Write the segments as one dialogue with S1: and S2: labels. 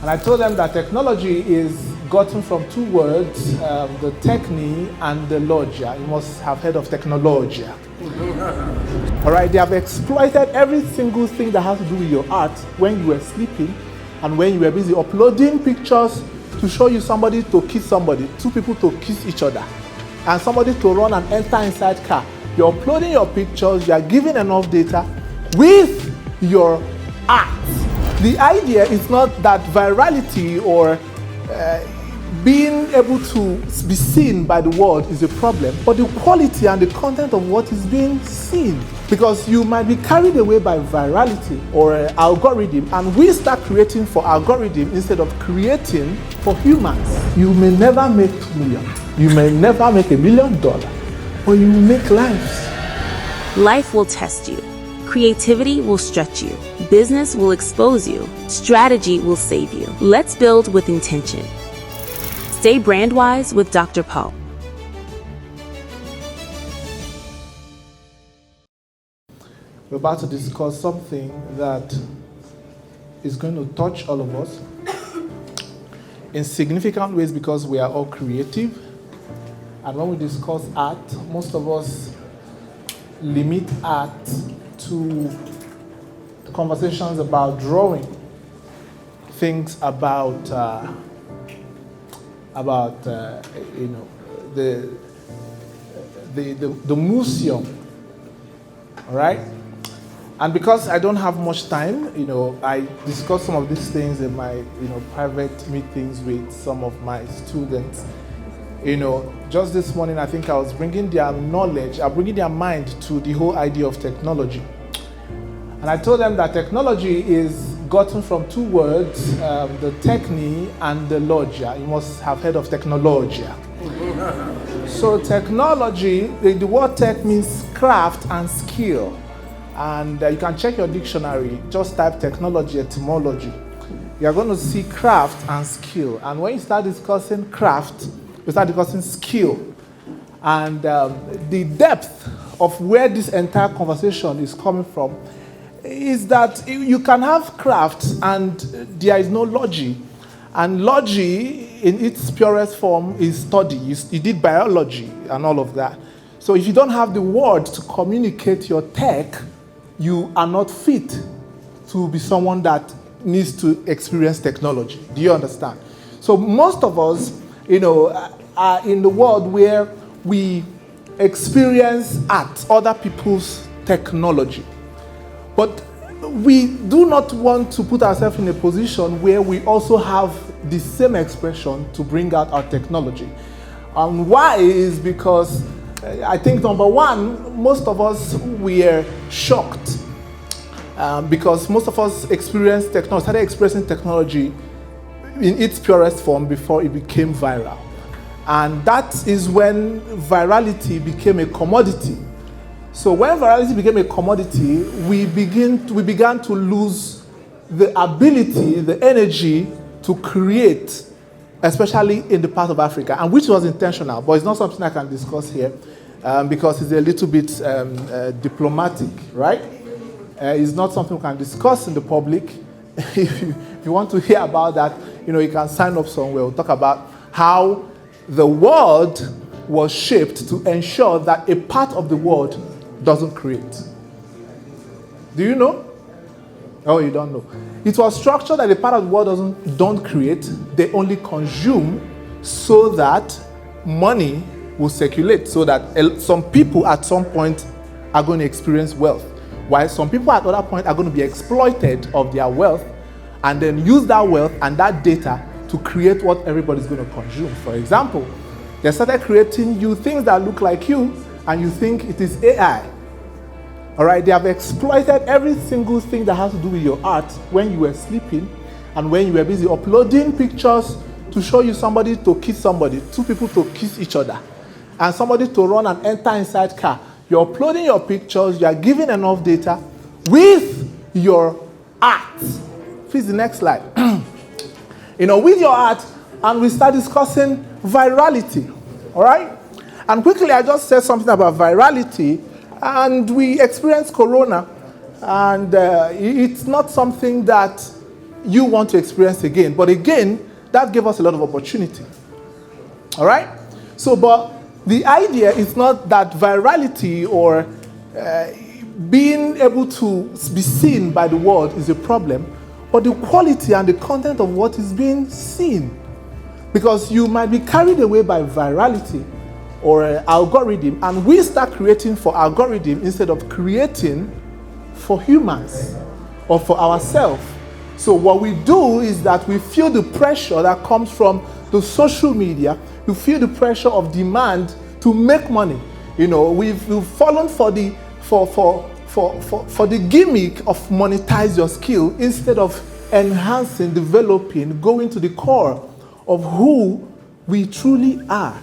S1: And I told them that technology is gotten from two words, the techni and the logia. You must have heard of technologia. All right, they have exploited every single thing that has to do with your art when you were sleeping and when you were busy uploading pictures to show you somebody to kiss somebody, two people to kiss each other, and somebody to run and enter inside car. You're uploading your pictures, you are giving enough data with your art. The idea is not that virality or being able to be seen by the world is a problem, but the quality and the content of what is being seen. Because you might be carried away by virality or algorithm, and we start creating for algorithm instead of creating for humans. You may never make 2 million, you may never make $1 million, but you will make lives.
S2: Life will test you. Creativity will stretch you. Business will expose you. Strategy will save you. Let's build with intention. Stay brand-wise with Dr. Paul.
S1: We're about to discuss something that is going to touch all of us in significant ways because we are all creative. And when we discuss art, most of us limit art to conversations about drawing, things about the museum, all right? And because I don't have much time, I discuss some of these things in my, private meetings with some of my students. Just this morning, I think I was bringing their knowledge, bringing their mind to the whole idea of technology. And I told them that technology is gotten from two words, the techni and the logia. You must have heard of technologia. So technology, the word tech means craft and skill. And you can check your dictionary, just type technology, etymology. You're going to see craft and skill. And when you start discussing craft, you start discussing skill. And the depth of where this entire conversation is coming from is that you can have craft and there is no logi. And logi, in its purest form, is study. You did biology and all of that. So if you don't have the word to communicate your tech, you are not fit to be someone that needs to experience technology. Do you understand? So most of us, are in the world where we experience art, other people's technology. But we do not want to put ourselves in a position where we also have the same expression to bring out our technology. And why is because I think number one, most of us were shocked because most of us started expressing technology in its purest form before it became viral. And that is when virality became a commodity. So when virality became a commodity, we began to lose the ability, the energy to create, especially in the part of Africa, and which was intentional, but it's not something I can discuss here because it's a little bit diplomatic, right? It's not something we can discuss in the public. If you want to hear about that, you can sign up somewhere. We'll talk about how the world was shaped to ensure that a part of the world doesn't create. Do you know? Oh, you don't know. It was structured that a part of the world don't create, they only consume so that money will circulate, so that some people at some point are going to experience wealth, while some people at other point are going to be exploited of their wealth and then use that wealth and that data to create what everybody's going to consume. For example, they started creating you things that look like you and you think it is AI. All right, they have exploited every single thing that has to do with your art when you were sleeping and when you were busy uploading pictures to show you somebody to kiss somebody, two people to kiss each other, and somebody to run and enter inside car. You're uploading your pictures, you are giving enough data with your art. Please, the next slide. With your art, and we start discussing virality, all right? And quickly, I just said something about virality, and we experienced Corona, and it's not something that you want to experience again. But again, that gave us a lot of opportunity. All right? So, but the idea is not that virality or being able to be seen by the world is a problem, but the quality and the content of what is being seen. Because you might be carried away by virality or algorithm, and we start creating for algorithm instead of creating for humans or for ourselves. So what we do is that we feel the pressure that comes from the social media. You feel the pressure of demand to make money. You know, we've fallen for the gimmick of monetize your skill instead of enhancing, developing, going to the core of who we truly are,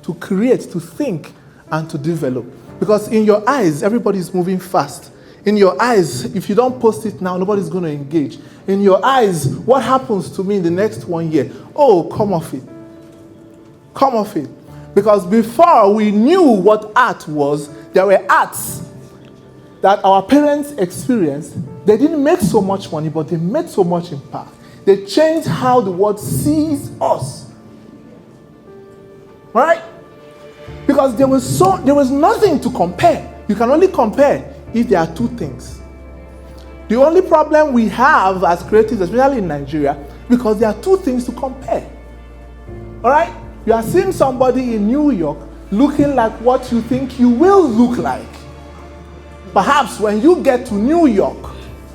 S1: to create, to think, and to develop. Because in your eyes, everybody is moving fast. In your eyes, if you don't post it now, nobody's going to engage. In your eyes, what happens to me in the next 1 year? Oh, come off it. Come off it. Because before we knew what art was, there were arts that our parents experienced. They didn't make so much money, but they made so much impact. They changed how the world sees us. Right? Because there was nothing to compare. You can only compare if there are two things. The only problem we have as creatives, especially in Nigeria, because there are two things to compare. All right? You are seeing somebody in New York looking like what you think you will look like. Perhaps when you get to New York,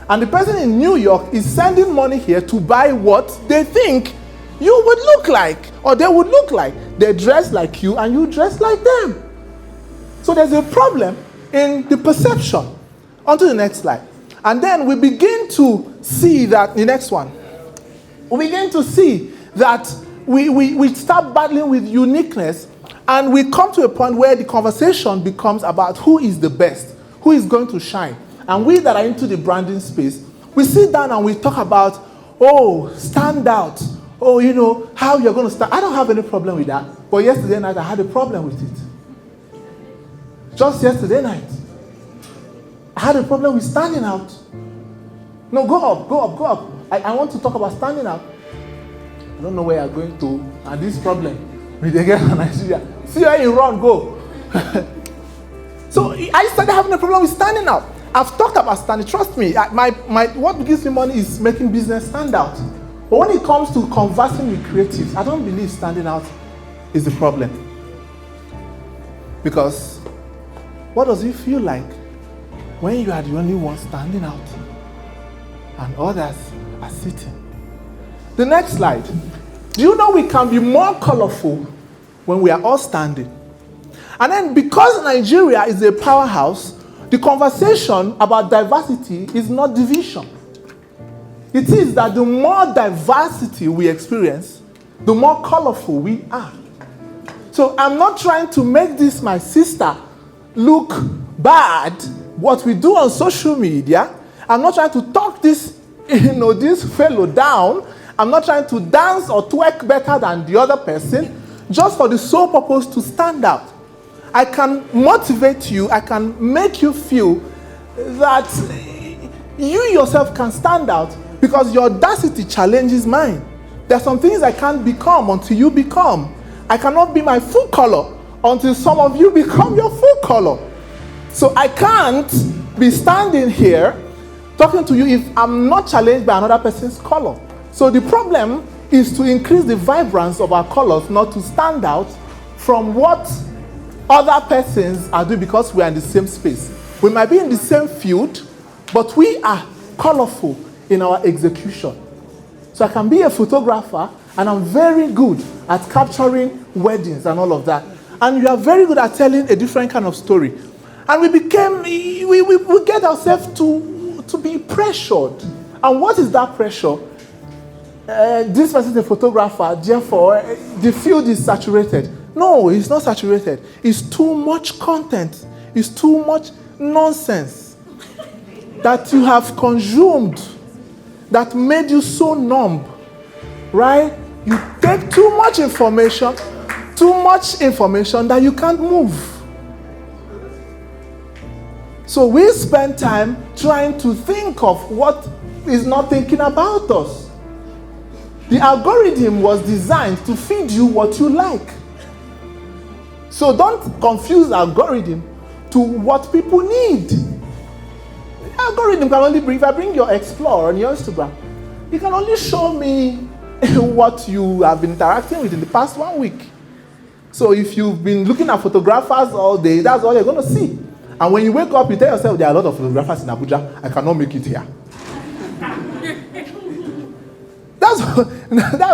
S1: and the person in New York is sending money here to buy what they think you would look like, or they would look like. They dress like you, and you dress like them. So there's a problem in the perception. On to the next slide. And then we begin to see that, the next one, we begin to see that we start battling with uniqueness, and we come to a point where the conversation becomes about who is the best, who is going to shine. And we that are into the branding space, we sit down and we talk about, oh, stand out. Oh, you know, how you're going to stand. I don't have any problem with that. But yesterday night, I had a problem with it. Just yesterday night. I had a problem with standing out. No, go up. I want to talk about standing out. I don't know where you're going to. And this problem with the girl in Nigeria. See where you run, go. So I started having a problem with standing out. I've talked about standing. Trust me, what gives me money is making business stand out. But when it comes to conversing with creatives, I don't believe standing out is the problem. Because what does it feel like when you are the only one standing out and others are sitting? The next slide. Do you know we can be more colorful when we are all standing? And then because Nigeria is a powerhouse, the conversation about diversity is not division. It is that the more diversity we experience, the more colorful we are. So I'm not trying to make this, my sister, look bad, what we do on social media. I'm not trying to talk this, this fellow down. I'm not trying to dance or twerk better than the other person, just for the sole purpose to stand out. I can motivate you, I can make you feel that you yourself can stand out because your audacity challenges mine. There are some things I can't become until you become. I cannot be my full color until some of you become your full color. So I can't be standing here talking to you if I'm not challenged by another person's color. So the problem is to increase the vibrance of our colors, not to stand out from what other persons are doing because we are in the same space. We might be in the same field, but we are colorful in our execution. So I can be a photographer, and I'm very good at capturing weddings and all of that. And you are very good at telling a different kind of story. And we get ourselves to be pressured. And what is that pressure? This person is a photographer, therefore the field is saturated. No, it's not saturated. It's too much content. It's too much nonsense that you have consumed that made you so numb, right? You take too much information that you can't move. So we spend time trying to think of what is not thinking about us. The algorithm was designed to feed you what you like. So don't confuse algorithm to what people need. The algorithm can only bring, if I bring your Explore on your Instagram, it can only show me what you have been interacting with in the past 1 week. So if you've been looking at photographers all day, that's all you're going to see. And when you wake up, you tell yourself, there are a lot of photographers in Abuja, I cannot make it here. That's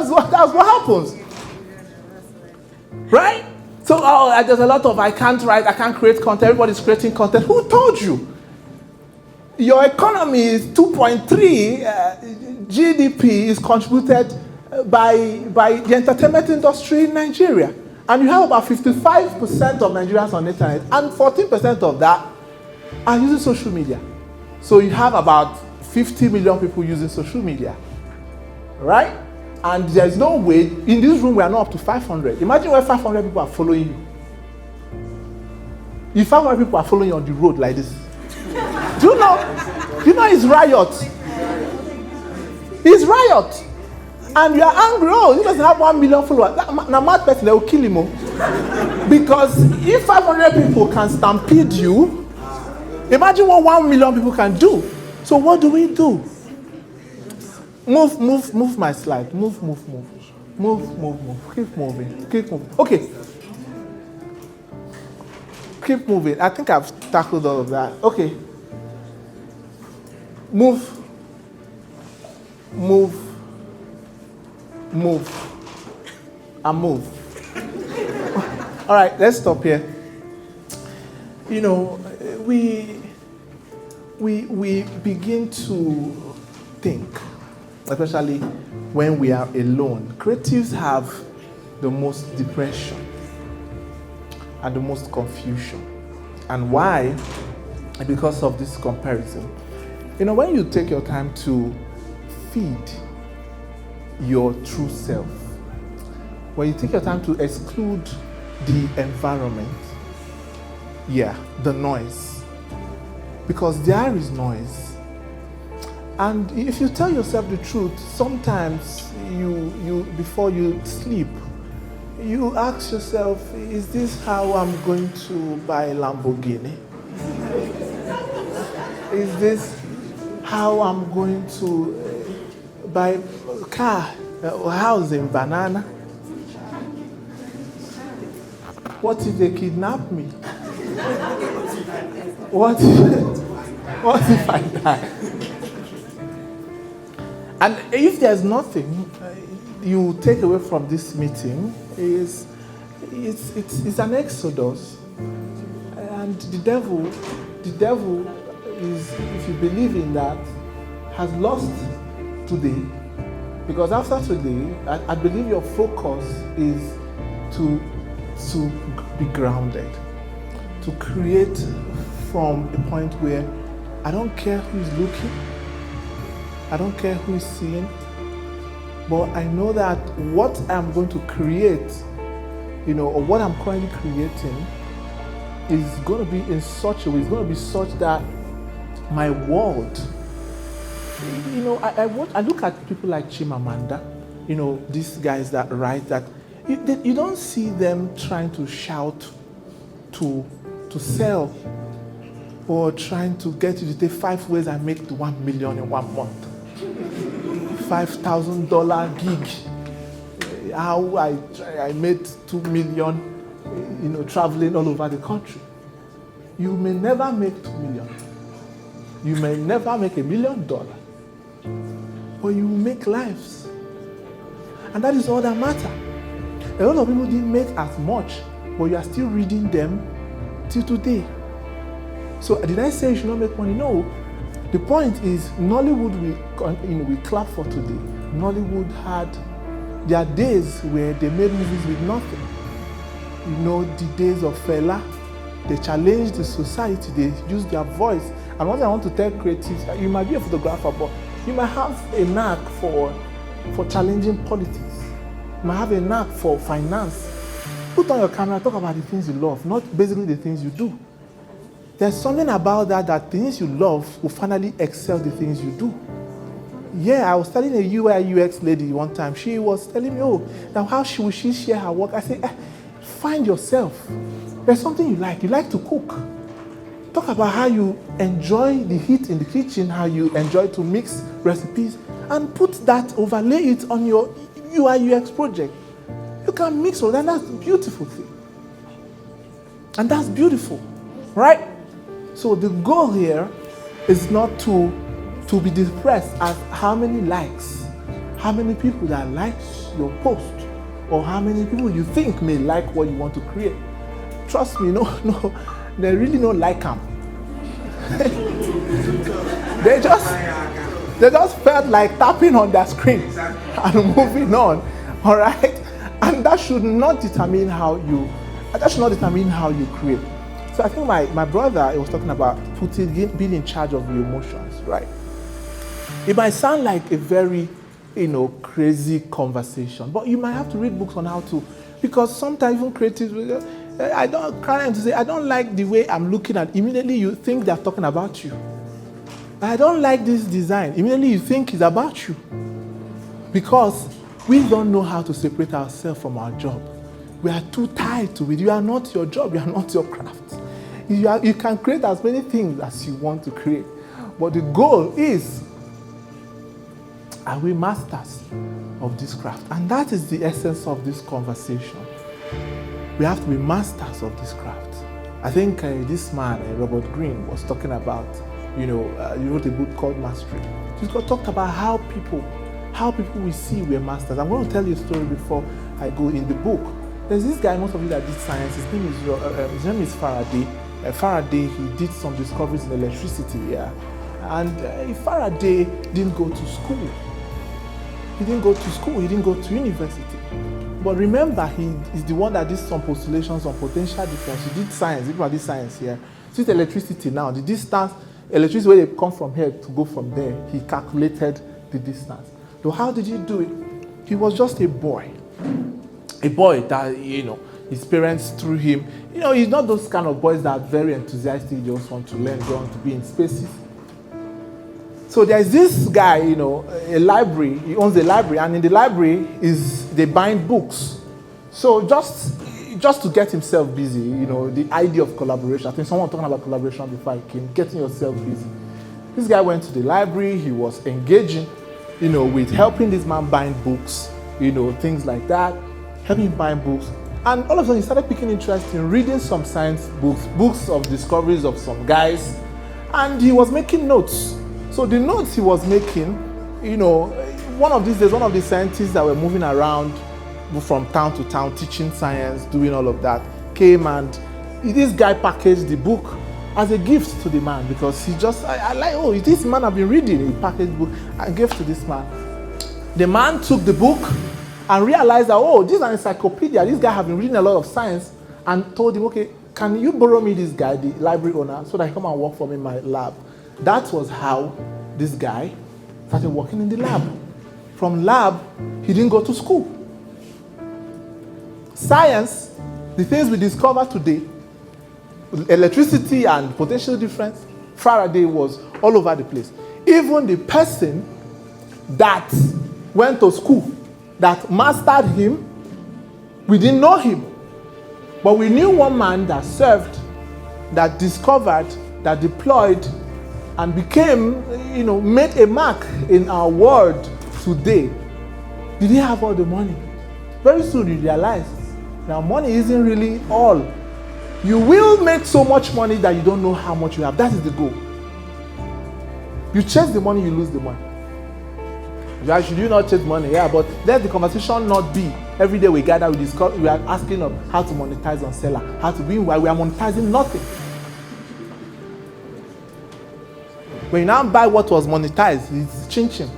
S1: what happens. Right? So there's a lot of, I can't write, I can't create content, everybody's creating content. Who told you? Your economy is 2.3 GDP is contributed by the entertainment industry in Nigeria. And you have about 55% of Nigerians on the internet, and 14% of that are using social media. So you have about 50 million people using social media, right? And there's no way, in this room we are not up to 500. Imagine where 500 people are following you. If 500 people are following you on the road like this, do you know it's riot? It's riot. And you are angry, oh, he doesn't have 1 million followers. Now, mad person, they will kill him. Because if 500 people can stampede you, imagine what 1 million people can do. So what do we do? Move my slide. Move. Keep moving. Okay. Keep moving. I think I've tackled all of that. Okay. Move. And move. All right, let's stop here. You know, we begin to think, especially when we are alone. Creatives have the most depression and the most confusion. And why? Because of this comparison. You know, when you take your time to feed your true self, when you take your time to exclude the environment, the noise, because there is noise. And if you tell yourself the truth, sometimes you before you sleep, you ask yourself, is this how I'm going to buy a Lamborghini? Is this how I'm going to buy a car, a house in Banana? What if they kidnap me? What if I die? And if there's nothing you take away from this meeting, it's an exodus. And the devil is, if you believe in that, has lost today. Because after today, I believe your focus is to be grounded, to create from a point where I don't care who is looking, I don't care who is seeing, but I know that what I'm going to create, or what I'm currently creating is going to be in such a way, it's going to be such that my world, I look at people like Chimamanda, these guys that write that, you don't see them trying to shout to sell or trying to get you to take 5 ways I make the 1 million in 1 month. $5,000 gig. How I made 2 million, traveling all over the country. You may never make 2 million. You may never make $1 million. But you make lives. And that is all that matters. A lot of people didn't make as much, but you are still reading them till today. So did I say you should not make money? No. The point is, Nollywood, we clap for today. Nollywood there are days where they made movies with nothing. The days of Fela, they challenged the society, they used their voice. And what I want to tell creatives, you might be a photographer, but you might have a knack for challenging politics. You might have a knack for finance. Put on your camera, talk about the things you love, not basically the things you do. There's something about that things you love will finally excel the things you do. Yeah, I was telling a UI UX lady one time. She was telling me, oh, now how should she share her work? I said, find yourself. There's something you like. You like to cook. Talk about how you enjoy the heat in the kitchen, how you enjoy to mix recipes, and put that, overlay it on your UI UX project. You can mix all that. That's a beautiful thing. And that's beautiful, right? So the goal here is not to be depressed at how many likes, how many people that like your post, or how many people you think may like what you want to create. Trust me, no, they really don't like them. They just felt like tapping on their screen and moving on. All right, and that should not determine how you create. So I think my brother was talking about being in charge of your emotions, right? It might sound like a very, crazy conversation, but you might have to read books on how to, because sometimes even creatives, I don't like the way I'm looking at. Immediately you think they're talking about you. I don't like this design. Immediately you think it's about you, because we don't know how to separate ourselves from our job. We are too tied to it. You are not your job. You are not your craft. You can create as many things as you want to create, but the goal is, are we masters of this craft? And that is the essence of this conversation. We have to be masters of this craft. I think this man, Robert Greene, was talking about, he wrote a book called Mastery. He's talked about how people we see we're masters. I'm going to tell you a story before I go in the book. There's this guy, most of you that did science, his name is Faraday. Faraday, he did some discoveries in electricity, yeah. And Faraday didn't go to school. He didn't go to university. But remember, he is the one that did some postulations on potential difference. He did science, people did science here. So it's electricity now. The distance, electricity, where they come from here to go from there, he calculated the distance. So how did he do it? He was just a boy. A boy that, his parents threw him. He's not those kind of boys that are very enthusiastic, just want to learn, don't want to be in spaces. So there's this guy, a library, he owns a library, and in the library they bind books. So just to get himself busy, the idea of collaboration. I think someone was talking about collaboration before I came, getting yourself busy. This guy went to the library, he was engaging, with helping this man bind books, things like that, helping him bind books. And all of a sudden he started picking interest in reading some science books of discoveries of some guys, and he was making notes. So the notes he was making, one of these days, one of the scientists that were moving around from town to town, teaching science, doing all of that, came, and this guy packaged the book as a gift to the man, because he just, this man I've been reading. He packaged the book and gave to this man. The man took the book and realized that, this is an encyclopedia. This guy has been reading a lot of science, and told him, okay, can you borrow me this guy, the library owner, so that he come and work for me in my lab? That was how this guy started working in the lab. From lab, he didn't go to school. Science, the things we discover today, electricity and potential difference, Faraday was all over the place. Even the person that went to school, that mastered him, we didn't know him. But we knew one man that served, that discovered, that deployed, and became, made a mark in our world today. Did he have all the money? Very soon you realize, now money isn't really all. You will make so much money that you don't know how much you have. That is the goal. You chase the money, you lose the money. Should you not chase money? Yeah, but let the conversation not be every day we gather, we are asking of how to monetize on seller, how to be, while we are monetizing nothing. When you now buy what was monetized, it's chin-chin.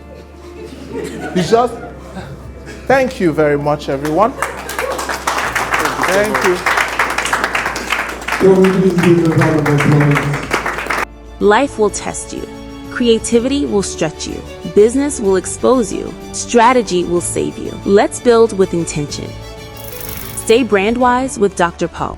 S1: It's just, thank you very much, everyone. Thank you.
S2: Life will test you. Creativity will stretch you. Business will expose you. Strategy will save you. Let's build with intention. Stay brand wise with Dr. Paul.